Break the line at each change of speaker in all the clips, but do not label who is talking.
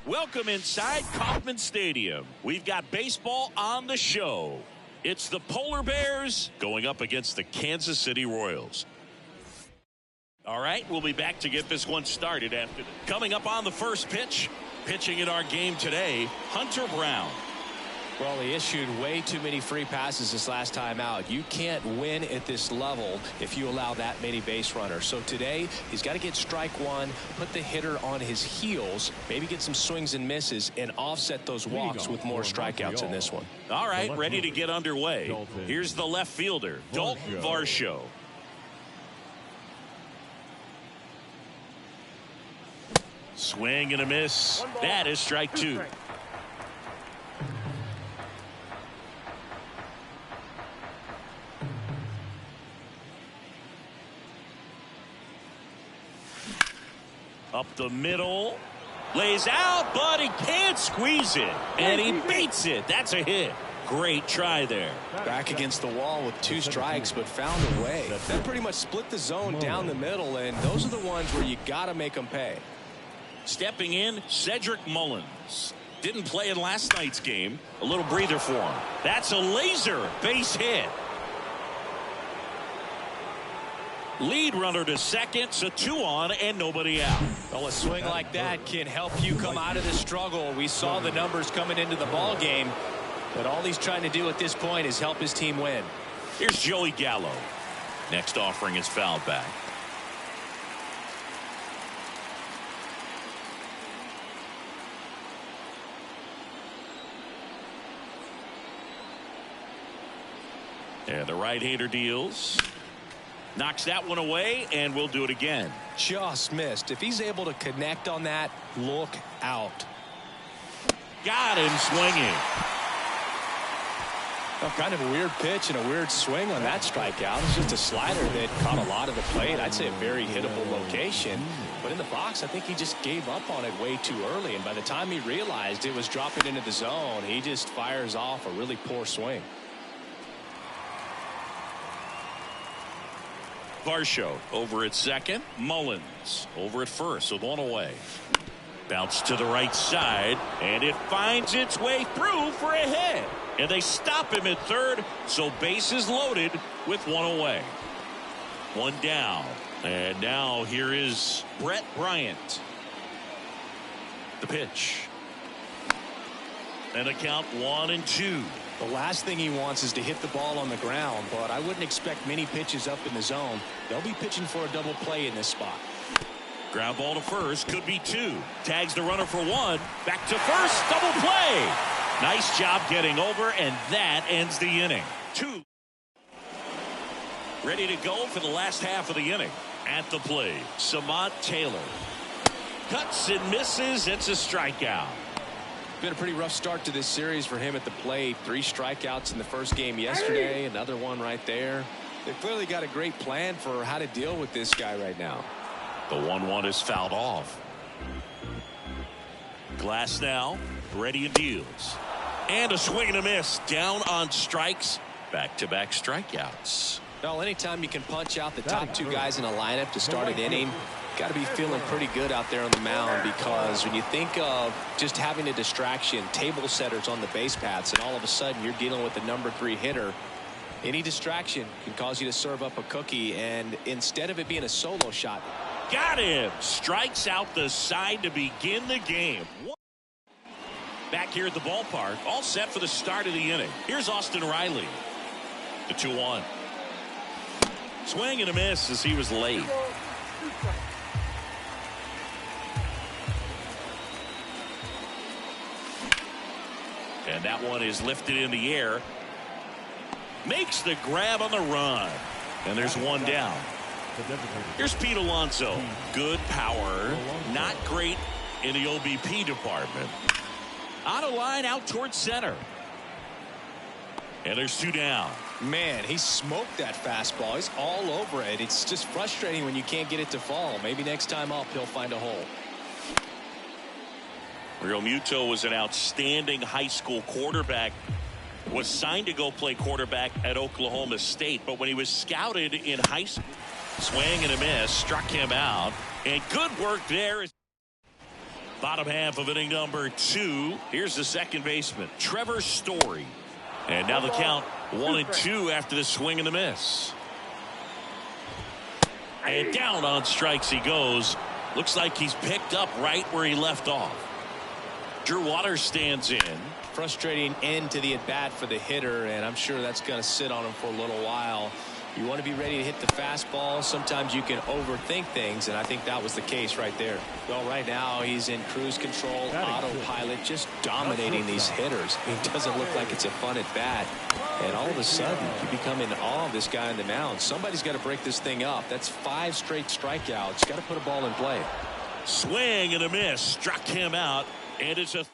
Welcome inside Kauffman Stadium. We've got baseball on the show. It's the Polar Bears going up against the Kansas City Royals. All right, we'll be back to get this one started after coming up on the first pitch. Pitching in our game today, Hunter Brown.
Well, he issued way too many free passes this last time out. You can't win at this level if you allow that many base runners. So today, he's got to get strike one, put the hitter on his heels, maybe get some swings and misses, and offset those walks with more strikeouts in this one.
All right, ready to get underway. Here's the left fielder, Dalton Varsho. Swing and a miss. That is strike two. Up the middle, lays out, but he can't squeeze it, and he beats it. That's a hit. Great try there.
Back against the wall with two strikes, but found a way. That pretty much split the zone down the middle, and those are the ones where you got to make them pay.
Stepping in, Cedric Mullins. Didn't play in last night's game. A little breather for him. That's a laser base hit. Lead runner to second, so 2 on and nobody out.
Well, a swing like that can help you come out of the struggle. We saw the numbers coming into the ball game, but all he's trying to do at this point is help his team win.
Here's Joey Gallo. Next offering is fouled back. And the right-hander deals. Knocks that one away, and we'll do it again.
Just missed. If he's able to connect on that, look out.
Got him swinging.
Well, kind of a weird pitch and a weird swing on that strikeout. It's just a slider that caught a lot of the plate. I'd say a very hittable location. But in the box, I think he just gave up on it way too early. And by the time he realized it was dropping into the zone, he just fires off a really poor swing.
Varsho over at second. Mullins over at first with one away. Bounce to the right side, and it finds its way through for a hit. And they stop him at third, so bases loaded with one away. One down. And now here is Brett Bryant. The pitch. And a count 1-2.
The last thing he wants is to hit the ball on the ground, but I wouldn't expect many pitches up in the zone. They'll be pitching for a double play in this spot.
Ground ball to first, could be 2. Tags the runner for 1. Back to first, double play. Nice job getting over, and that ends the inning. 2. Ready to go for the last half of the inning. At the plate, Samad Taylor. Cuts and misses. It's a strikeout.
Been a pretty rough start to this series for him at the plate. 3 strikeouts in the first game yesterday. Another one right there. They've clearly got a great plan for how to deal with this guy right now.
The 1-1 is fouled off. Glass now, ready and deals. And a swing and a miss. Down on strikes. Back-to-back strikeouts.
Well, anytime you can punch out the top 2 guys in a lineup to start an inning, got to be feeling pretty good out there on the mound, because when you think of just having a distraction, table setters on the base paths, and all of a sudden you're dealing with the number 3 hitter, any distraction can cause you to serve up a cookie, and instead of it being a solo shot.
Got him. Strikes out the side to begin the game. Back here at the ballpark, all set for the start of the inning. Here's Austin Riley. The 2-1. Swing and a miss as he was late. And that one is lifted in the air. Makes the grab on the run. And there's one down. Here's Pete Alonso. Good power. Not great in the OBP department. On a line out towards center. And there's 2 down.
Man, he smoked that fastball. He's all over it. It's just frustrating when you can't get it to fall. Maybe next time up he'll find a hole.
Real Muto was an outstanding high school quarterback. Was signed to go play quarterback at Oklahoma State, but when he was scouted in high school, swing and a miss, struck him out. And good work there. Bottom half of inning number 2. Here's the second baseman, Trevor Story. And now the count 1-2 after the swing and the miss. And down on strikes he goes. Looks like he's picked up right where he left off. Drew Waters stands in.
Frustrating end to the at-bat for the hitter, and I'm sure that's going to sit on him for a little while. You want to be ready to hit the fastball. Sometimes you can overthink things, and I think that was the case right there. Well, right now he's in cruise control, autopilot, just dominating these hitters. It doesn't look like it's a fun at-bat. And all of a sudden, you become in awe of this guy on the mound. Somebody's got to break this thing up. That's 5 straight strikeouts. Got to put a ball in play.
Swing and a miss. Struck him out. And it's a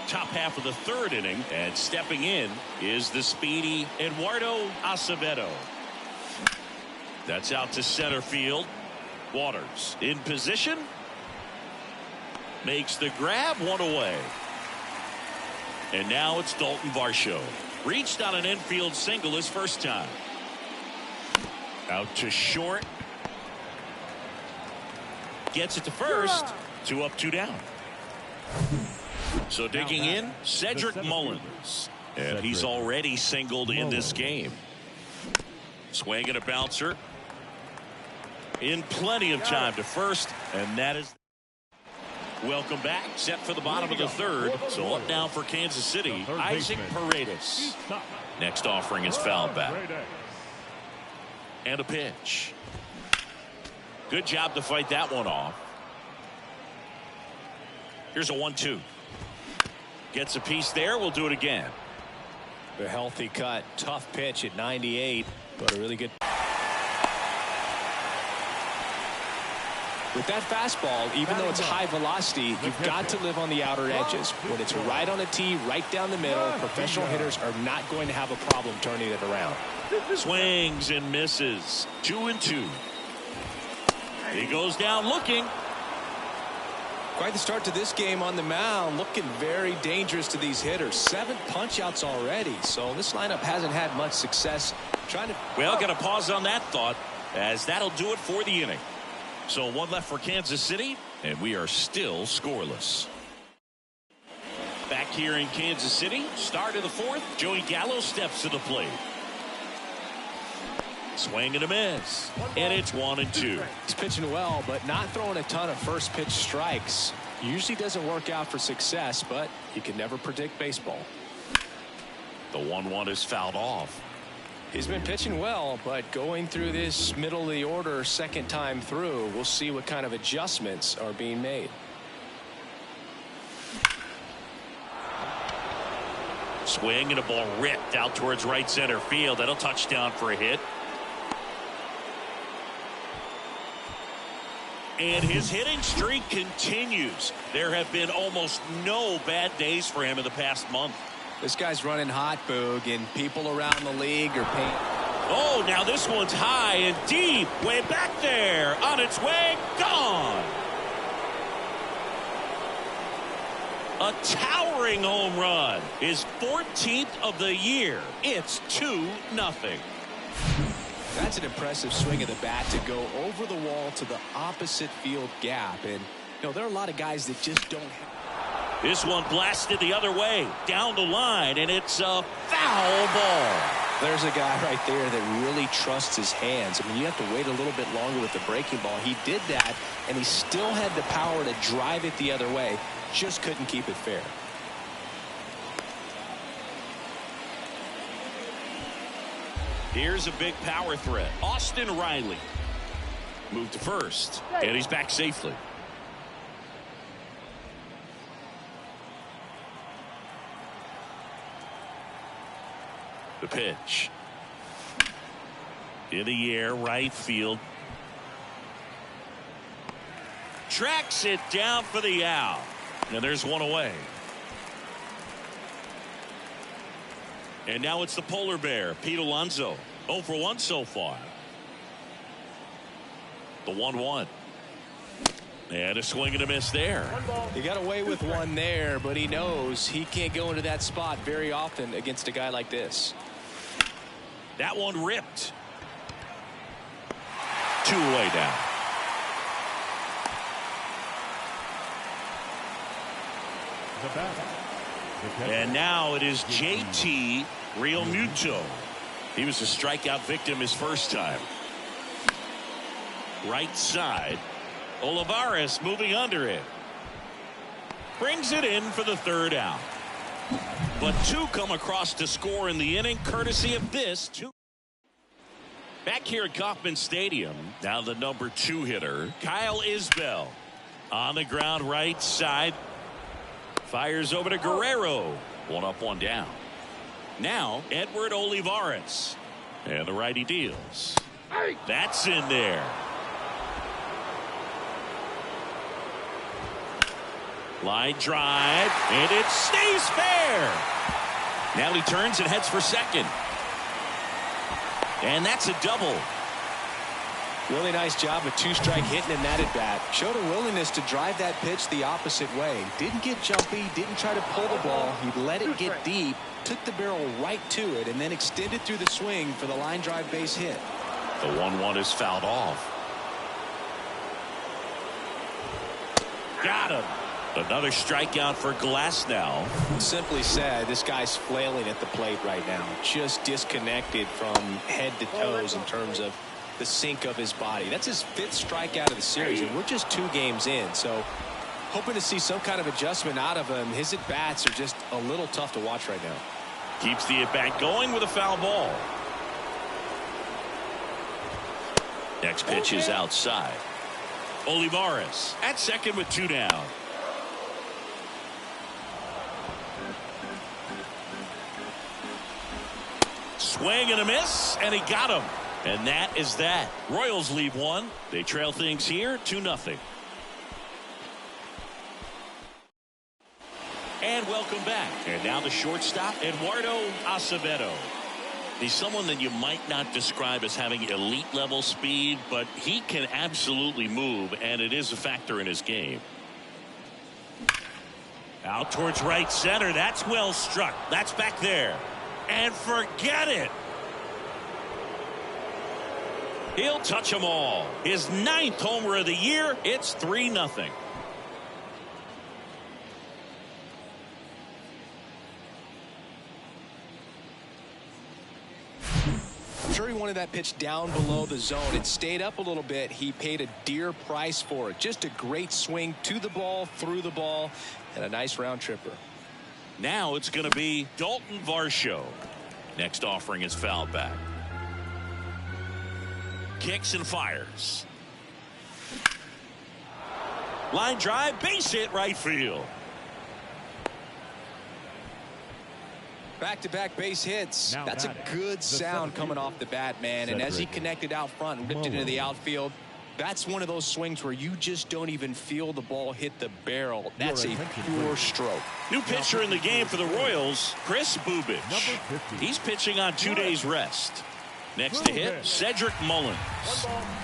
top half of the 3rd inning. And stepping in is the speedy Eduardo Acevedo. That's out to center field. Waters in position. Makes the grab, 1 away. And now it's Dalton Varsho. Reached on an infield single his first time. Out to short. Gets it to first. 2 up, 2 down. So digging in, Cedric Mullins. And he's already singled in this game. Swing and a bouncer. In plenty of time to first. And that is... Welcome back. Set for the bottom of the 3rd. So up now for Kansas City, Isaac Paredes. Next offering is fouled back. And a pitch. Good job to fight that one off. Here's a 1-2. Gets a piece there. We'll do it again.
A healthy cut. Tough pitch at 98, but a really good. With that fastball, even though it's high velocity, you've got to live on the outer edges. When it's right on a tee, right down the middle, professional hitters are not going to have a problem turning it around.
Swings and misses. 2-2. He goes down looking.
Quite the start to this game on the mound. Looking very dangerous to these hitters. 7 punch-outs already. So this lineup hasn't had much success trying to...
Well, got to pause on that thought, as that'll do it for the inning. So 1 left for Kansas City, and we are still scoreless. Back here in Kansas City, start of the 4th, Joey Gallo steps to the plate. Swing and a miss, and it's 1-2.
He's pitching well, but not throwing a ton of first pitch strikes. Usually doesn't work out for success, but you can never predict baseball.
The 1-1 is fouled off.
He's been pitching well, but going through this middle of the order second time through, we'll see what kind of adjustments are being made.
Swing and a ball ripped out towards right center field. That'll touchdown for a hit. And his hitting streak continues. There have been almost no bad days for him in the past month.
This guy's running hot, Boog, and people around the league are paying.
Oh, now this one's high and deep. Way back there. On its way. Gone. A towering home run. His 14th of the year. It's 2-0.
That's an impressive swing of the bat to go over the wall to the opposite field gap. And, you know, there are a lot of guys that just don't have.
This one blasted the other way, down the line, and it's a foul ball.
There's a guy right there that really trusts his hands. I mean, you have to wait a little bit longer with the breaking ball. He did that, and he still had the power to drive it the other way. Just couldn't keep it fair.
Here's a big power threat. Austin Riley. Moved to first, and he's back safely. The pitch. In the air, right field. Tracks it down for the out. And there's one away. And now it's the polar bear, Pete Alonso. 0 for 1 so far. The 1-1. And a swing and a miss there.
He got away with one there, but he knows he can't go into that spot very often against a guy like this.
That one ripped. 2 away now. And now it is JT Realmuto. He was a strikeout victim his first time. Right side. Olivares moving under it. Brings it in for the third out. But two come across to score in the inning, courtesy of this two. Back here at Kauffman Stadium, now the number 2 hitter, Kyle Isbell. On the ground right side. Fires over to Guerrero. 1 up, 1 down. Now Edward Olivares. And the righty deals. That's in there. Line drive, and it stays fair. Now he turns and heads for second. And that's a double.
Really nice job of 2-strike hitting in that at bat. Showed a willingness to drive that pitch the opposite way. Didn't get jumpy, didn't try to pull the ball. He let it get deep, took the barrel right to it, and then extended through the swing for the line drive base hit.
The 1-1 is fouled off. Got him. Another strikeout for Glasnow.
Simply said, this guy's flailing at the plate right now. Just disconnected from head to toes in terms of the sink of his body. That's his 5th strikeout of the series, and we're just 2 games in. So hoping to see some kind of adjustment out of him. His at-bats are just a little tough to watch right now.
Keeps the at-bat going with a foul ball. Next pitch is outside. Olivares at second with 2 down. Swing and a miss, and he got him. And that is that. Royals leave 1. They trail things here 2-0. And welcome back. And now the shortstop, Eduardo Acevedo. He's someone that you might not describe as having elite level speed, but he can absolutely move, and it is a factor in his game. Out towards right center. That's well struck. That's back there. And forget it. He'll touch them all. His 9th homer of the year. It's 3-0.
I'm sure he wanted that pitch down below the zone. It stayed up a little bit. He paid a dear price for it. Just a great swing to the ball, through the ball, and a nice round tripper.
Now it's going to be Dalton Varsho. Next offering is fouled back. Kicks and fires. Line drive, base hit, right field.
Back-to-back base hits. That's a good sound coming off the bat, man. And as he connected out front and ripped it into the outfield, that's one of those swings where you just don't even feel the ball hit the barrel. That's a pure stroke.
New pitcher in the game for the Royals, Chris Bubich. He's pitching on 2 days rest. Next to hit, Cedric Mullins.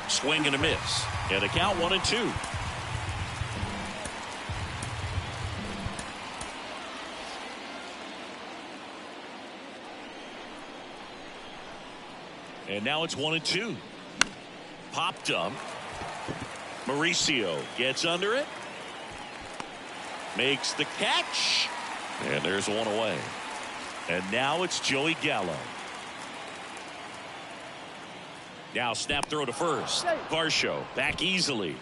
Swing and a miss. And the count 1-2. And now it's 1-2. Popped up. Mauricio gets under it. Makes the catch. And there's 1 away. And now it's Joey Gallo. Now snap throw to first. Varsho back easily.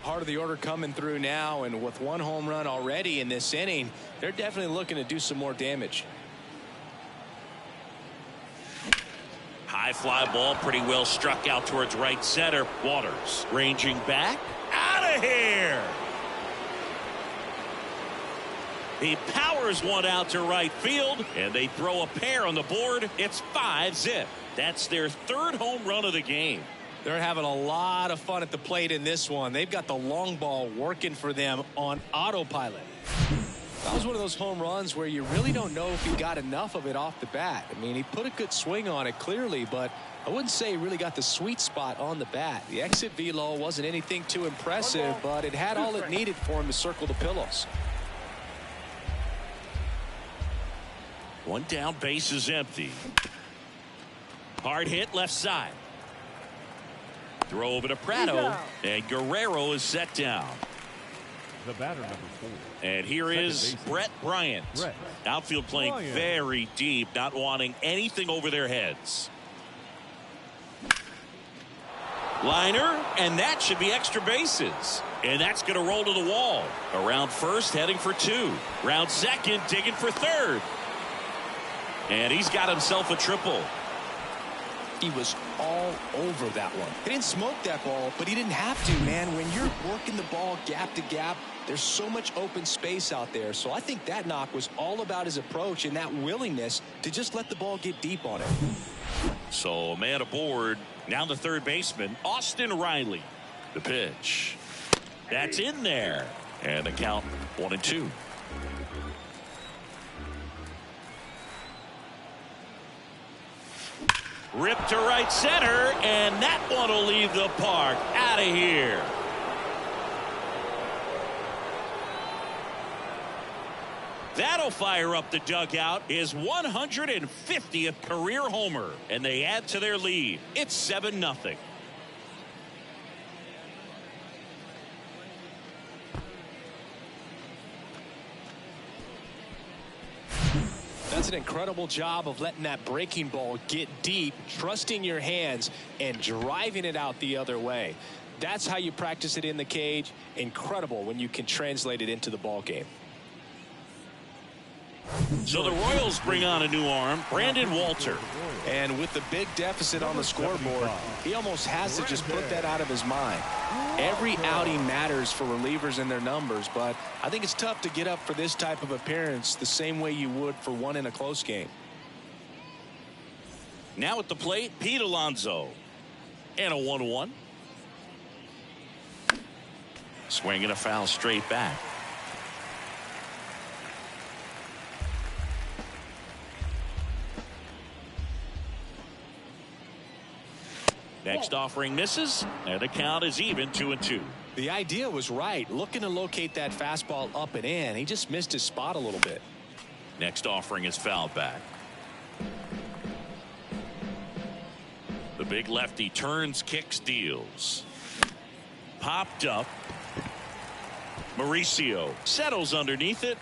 Part of the order coming through now, and with 1 home run already in this inning, they're definitely looking to do some more damage.
High fly ball, pretty well struck out towards right center. Waters ranging back. Out of here. He powers one out to right field, and they throw a pair on the board. It's 5-zip. That's their 3rd home run of the game.
They're having a lot of fun at the plate in this one. They've got the long ball working for them on autopilot. That was one of those home runs where you really don't know if he got enough of it off the bat. I mean, he put a good swing on it clearly, but I wouldn't say he really got the sweet spot on the bat. The exit velo wasn't anything too impressive, but it had all it needed for him to circle the pillows.
1 down, base is empty. Hard hit left side. Throw over to Prado, and Guerrero is set down.
The batter, number 4.
And here is Brett Bryant. Outfield playing very deep, not wanting anything over their heads. Liner, and that should be extra bases. And that's going to roll to the wall. Around first, heading for 2. Round second, digging for third. And he's got himself a triple.
He was all over that one. He didn't smoke that ball, but he didn't have to, man. When you're working the ball gap to gap, there's so much open space out there. So I think that knock was all about his approach and that willingness to just let the ball get deep on it.
So man aboard. Now the third baseman, Austin Riley. The pitch. That's in there. And the count 1-2. Ripped to right center, and that one will leave the park. Out of here. That'll fire up the dugout. His 150th career homer, and they add to their lead. It's 7-0.
That's an incredible job of letting that breaking ball get deep, trusting your hands, and driving it out the other way. That's how you practice it in the cage. Incredible when you can translate it into the ball game.
So the Royals bring on a new arm, Brandon Walter.
And with the big deficit on the scoreboard, he almost has to just put that out of his mind. Every outing matters for relievers and their numbers, but I think it's tough to get up for this type of appearance the same way you would for one in a close game.
Now at the plate, Pete Alonso. And a 1-1. Swinging a foul straight back. Next offering misses, and the count is even 2-2.
The idea was right, looking to locate that fastball up and in. He just missed his spot a little bit.
Next offering is fouled back. The big lefty turns, kicks, deals. Popped up. Mauricio settles underneath it.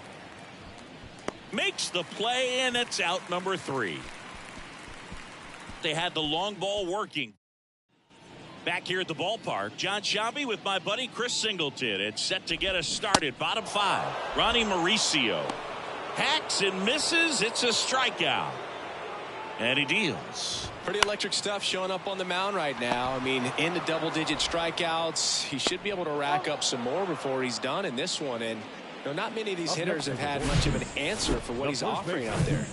Makes the play, and it's out number 3. They had the long ball working. Back here at the ballpark, John Sciambi with my buddy Chris Singleton. It's set to get us started. Bottom 5. Ronnie Mauricio hacks and misses. It's a strikeout. And he deals.
Pretty electric stuff showing up on the mound right now. I mean, into double-digit strikeouts. He should be able to rack up some more before he's done in this one. And not many of these hitters have had much of an answer for what he's offering out there.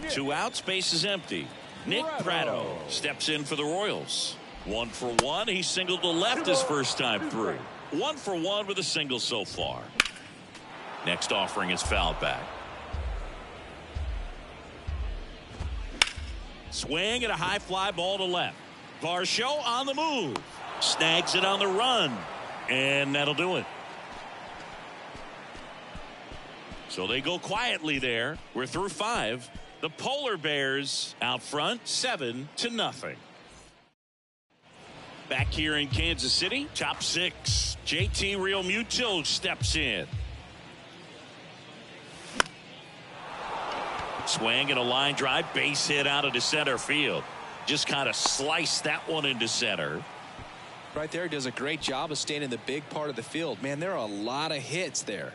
2 outs, base is empty. Nick Pratto steps in for the Royals. 1 for 1. He singled to left his first time through. 1 for 1 with a single so far. Next offering is fouled back. Swing and a high fly ball to left. Varsho on the move. Snags it on the run. And that'll do it. So they go quietly there. We're through 5. The Polar Bears out front 7-0. Back here in Kansas City, top 6. JT Realmuto steps in. Swing and a line drive, base hit out of the center field. Just kind of sliced that one into center.
Right there, does a great job of staying in the big part of the field. Man, there are a lot of hits there.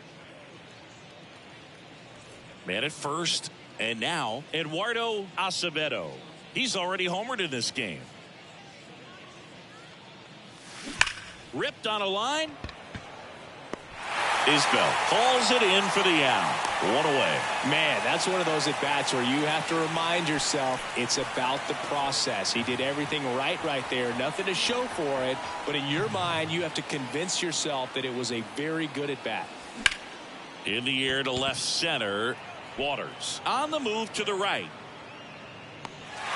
Man at first, and now Eduardo Acevedo. He's already homered in this game. Ripped on a line. Isbell calls it in for the out. 1 away.
Man, that's one of those at-bats where you have to remind yourself it's about the process. He did everything right there. Nothing to show for it. But in your mind, you have to convince yourself that it was a very good at-bat.
In the air to left center. Waters on the move to the right.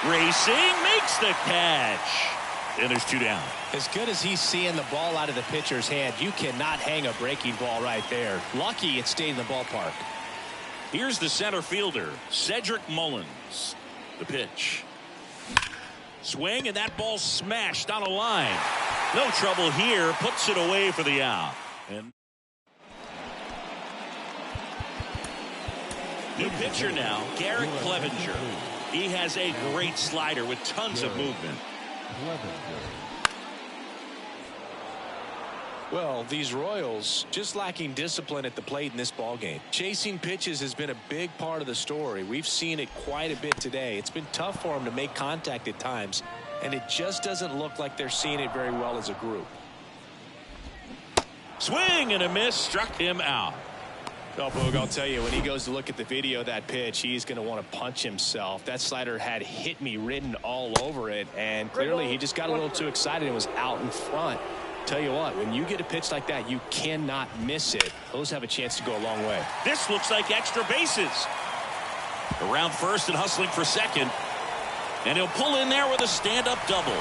Racing makes the catch. And there's 2 down.
As good as he's seeing the ball out of the pitcher's hand, you cannot hang a breaking ball right there. Lucky it stayed in the ballpark.
Here's the center fielder, Cedric Mullins. The pitch. Swing, and that ball smashed on a line. No trouble here. Puts it away for the out. And New pitcher now, Garrett Clevenger. He has a great slider with tons of movement.
Well, these Royals just lacking discipline at the plate in this ballgame. Chasing pitches has been a big part of the story. We've seen it quite a bit today. It's been tough for them to make contact at times, and it just doesn't look like they're seeing it very well as a group.
Swing and a miss, struck him out.
Oh, Boog, I'll tell you, when he goes to look at the video of that pitch, he's going to want to punch himself. That slider had hit me written all over it, and clearly he just got a little too excited and was out in front. Tell you what, when you get a pitch like that, you cannot miss it. Those have a chance to go a long way.
This looks like extra bases. Around first and hustling for second. And he'll pull in there with a stand-up double.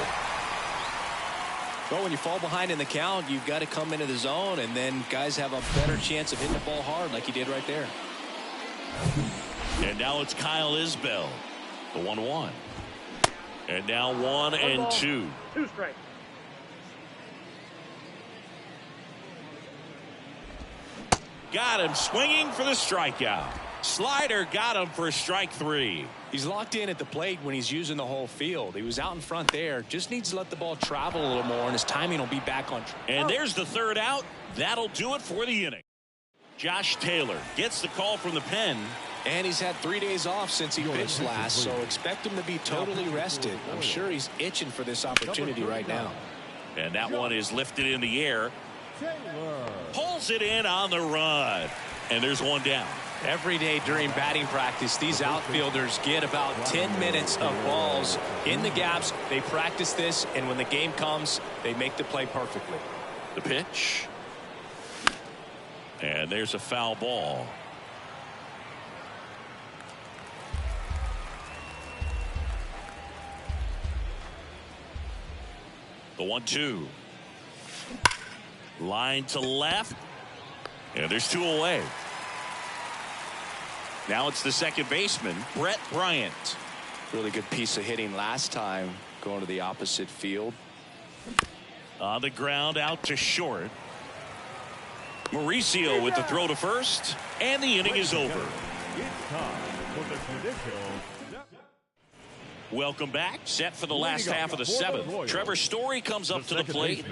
Well, when you fall behind in the count, you've got to come into the zone, and then guys have a better chance of hitting the ball hard like he did right there.
And now it's Kyle Isbell, the 1-1. And now 1-2.
2 strikes.
Got him swinging for the strikeout. Slider got him for strike 3.
He's locked in at the plate when he's using the whole field. He was out in front there. Just needs to let the ball travel a little more, and his timing will be back on track.
And there's the third out. That'll do it for the inning. Josh Taylor gets the call from the pen.
And he's had 3 days off since he pitched last, so expect him to be totally rested. I'm sure he's itching for this opportunity right now.
And that one is lifted in the air. Pulls it in on the run. And there's one down.
Every day during batting practice, these outfielders get about 10 minutes of balls in the gaps. They practice this, and when the game comes, they make the play perfectly.
The pitch. And there's a foul ball. The 1-2. Line to left. And there's 2 away. Now it's the second baseman, Brett Bryant.
Really good piece of hitting last time, going to the opposite field.
On the ground, out to short. Mauricio with the throw to first, and the inning is over. Welcome back. Set for the last half of the 7th. Trevor Story comes up to the plate.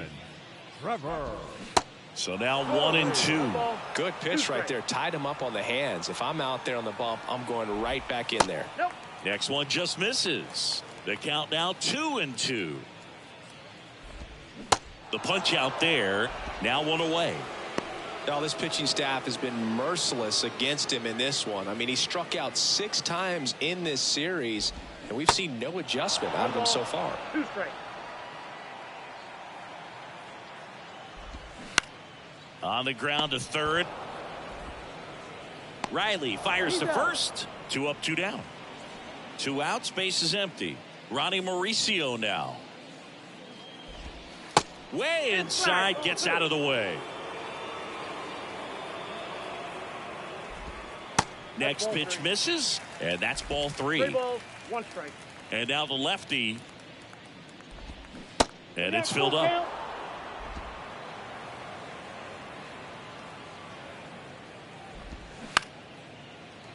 So now 1-2.
Good pitch right there. Tied him up on the hands. If I'm out there on the bump, I'm going right back in there.
Next one just misses. The count now 2-2. The punch out there. Now 1 away.
Now this pitching staff has been merciless against him in this one. I mean, he struck out 6 times in this series, and we've seen no adjustment out of him so far.
2 strikes.
On the ground to third. Riley fires to first. 2 up, 2 down. 2 outs, base is empty. Ronnie Mauricio now. Way inside, gets out of the way. Next pitch misses, and that's ball 3.
3 balls, 1 strike.
And now the lefty. And it's filled up.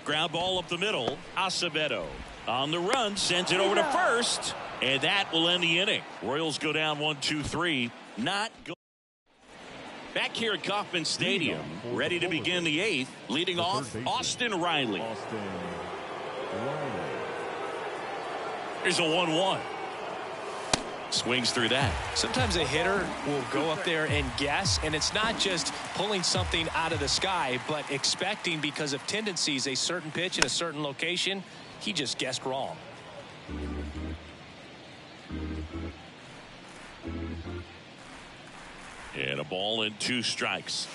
Ground ball up the middle. Acevedo on the run, sends it over to first, and that will end the inning. Royals go down 1-2-3. Not go. Back here at Kauffman Stadium, ready to begin the 8th. Leading off, Austin Riley. Here's a 1-1. Swings through that.
Sometimes a hitter will go up there and guess, and it's not just pulling something out of the sky, but expecting, because of tendencies, a certain pitch in a certain location. He just guessed wrong.
And a ball and 2 strikes.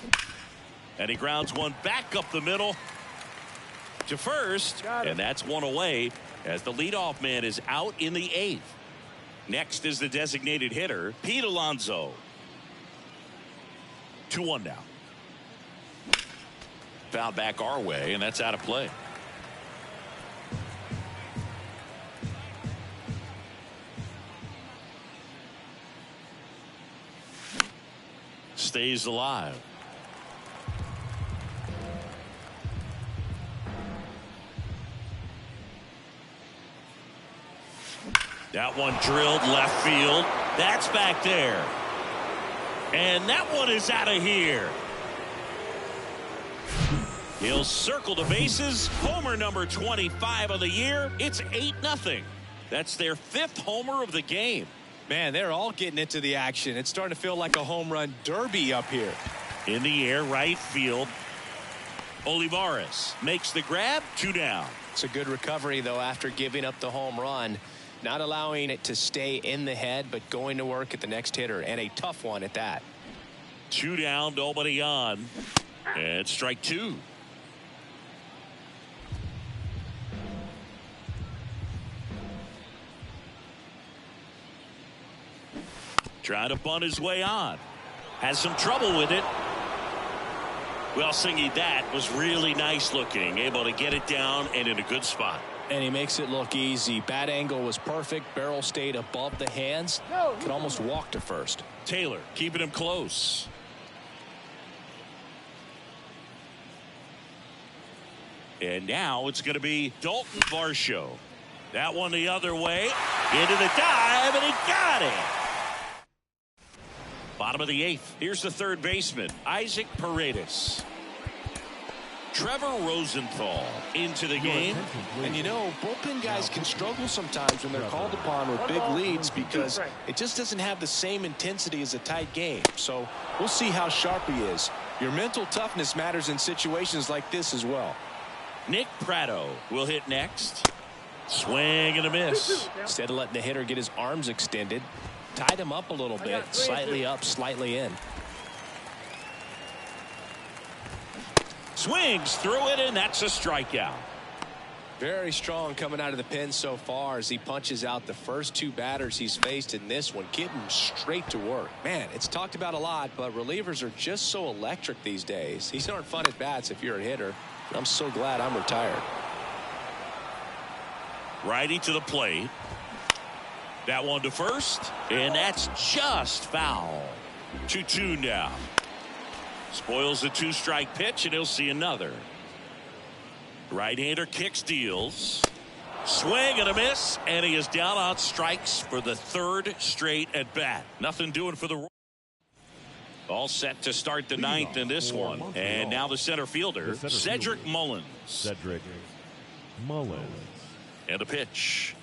And he grounds one back up the middle to first, and that's 1 away as the leadoff man is out in the 8th. Next is the designated hitter, Pete Alonso. 2-1 now. Foul back our way, and that's out of play. Stays alive. That one drilled left field. That's back there. And that one is out of here. He'll circle the bases. Homer number 25 of the year. It's 8-0. That's their 5th homer of the game.
Man, they're all getting into the action. It's starting to feel like a home run derby up here.
In the air, right field. Olivares makes the grab. 2 down.
It's a good recovery, though, after giving up the home run. Not allowing it to stay in the head, but going to work at the next hitter, and a tough one at that.
2 down, nobody on. And strike 2. Trying to bunt his way on. Has some trouble with it. Well, Singy, that was really nice looking. Able to get it down and in a good spot.
And he makes it look easy. Bat angle was perfect. Barrel stayed above the hands. Could almost walk to first.
Taylor keeping him close. And now it's going to be Dalton Varsho. That one the other way. Into the dive, and he got it. Bottom of the 8th. Here's the third baseman, Isaac Paredes. Trevor Rosenthal into the game.
And you know, bullpen guys can struggle sometimes when they're called upon with big leads because it just doesn't have the same intensity as a tight game. So we'll see how sharp he is. Your mental toughness matters in situations like this as well.
Nick Pratto will hit next. Swing and a miss.
Instead of letting the hitter get his arms extended, tied him up a little bit, slightly up, slightly in.
Swings through it, and that's a strikeout.
Very strong coming out of the pen so far as he punches out the first 2 batters he's faced in this one, getting straight to work. Man, it's talked about a lot, but relievers are just so electric these days. These aren't fun at bats if you're a hitter. I'm so glad I'm retired.
Righty to the plate. That one to first, and that's just foul. 2-2 now. Spoils the 2-strike pitch, and he'll see another. Right-hander kicks, deals. Swing and a miss, and he is down on strikes for the 3rd straight at bat. Nothing doing for the. All set to start the 9th in this one. And now the center fielder, Cedric Mullins.
Cedric Mullins.
And a pitch.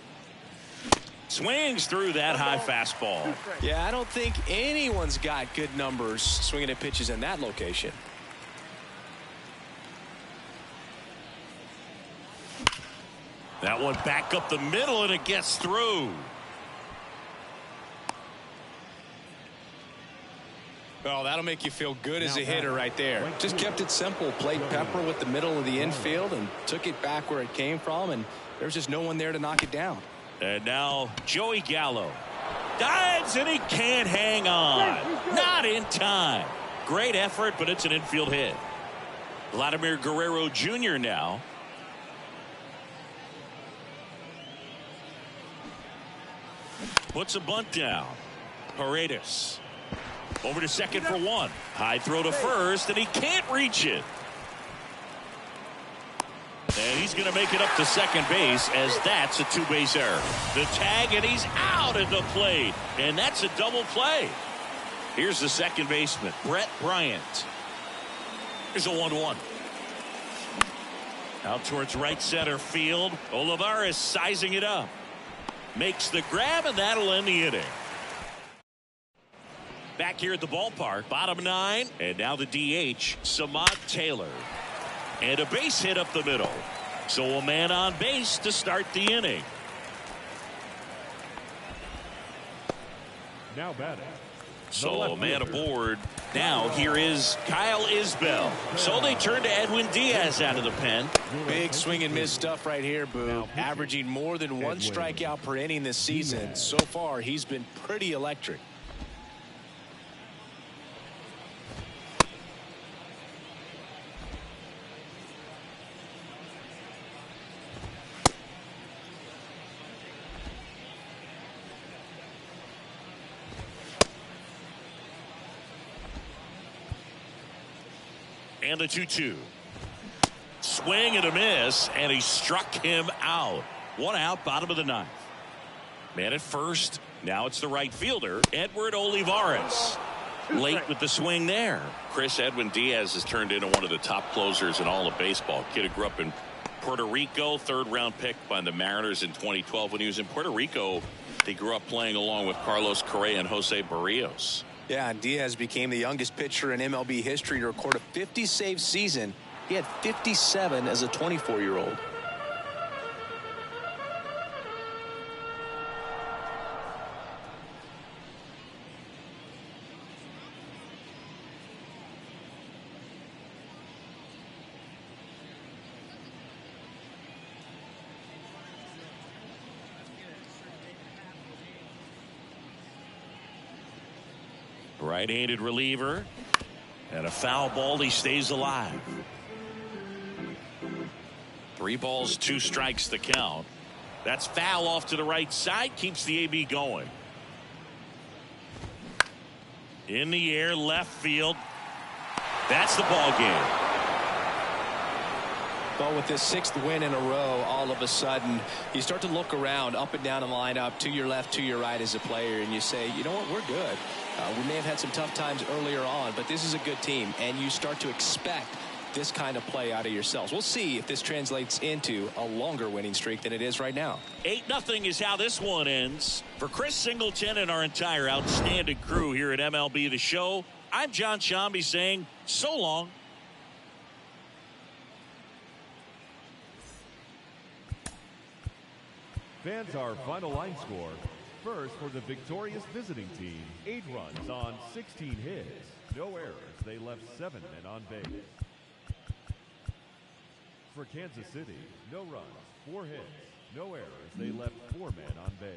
Swings through that high fastball.
Yeah, I don't think anyone's got good numbers swinging at pitches in that location.
That one back up the middle, and it gets through.
Well, that'll make you feel good as a hitter right there. Just kept it simple. Played pepper with the middle of the infield and took it back where it came from, and there's just no one there to knock it down.
And now Joey Gallo dives, and he can't hang on. Not in time. Great effort, but it's an infield hit. Vladimir Guerrero Jr. now. Puts a bunt down. Paredes over to second for 1. High throw to first, and he can't reach it. And he's going to make it up to second base, as that's a 2-base error. The tag, and he's out at the plate. And that's a double play. Here's the second baseman, Brett Bryant. Here's a 1-1. Out towards right center field. Olivares sizing it up. Makes the grab, and that'll end the inning. Back here at the ballpark, bottom 9. And now the DH, Samad Taylor. And a base hit up the middle. So a man on base to start the inning.
Now batting.
So a man aboard. Now here is Kyle Isbell. So they turn to Edwin Diaz out of the pen.
Big swing and miss stuff right here, Boo. Averaging more than 1 strikeout per inning this season. So far, he's been pretty electric.
And the 2-2. Swing and a miss, and he struck him out. 1 out, bottom of the 9th. Man at first. Now it's the right fielder, Edward Olivares. Late with the swing there. Chris, Edwin Diaz has turned into one of the top closers in all of baseball. Kid who grew up in Puerto Rico, third-round pick by the Mariners in 2012. When he was in Puerto Rico, they grew up playing along with Carlos Correa and Jose Barrios.
Yeah, and Diaz became the youngest pitcher in MLB history to record a 50-save season. He had 57 as a 24-year-old.
Right-handed reliever. And a foul ball. He stays alive. 3 balls, 2 strikes the count. That's foul off to the right side. Keeps the AB going. In the air, left field. That's the ball game.
Well, with this 6th win in a row, all of a sudden, you start to look around, up and down the lineup, to your left, to your right as a player, and you say, you know what, we're good. We may have had some tough times earlier on, but this is a good team, and you start to expect this kind of play out of yourselves. We'll see if this translates into a longer winning streak than it is right now.
8-0 is how this one ends. For Chris Singleton and our entire outstanding crew here at MLB The Show, I'm John Shambi saying so long.
Fans, our final line score. First, for the victorious visiting team, 8 runs on 16 hits. No errors. They left 7 men on base. For Kansas City, no runs, 4 hits. No errors. They left 4 men on base.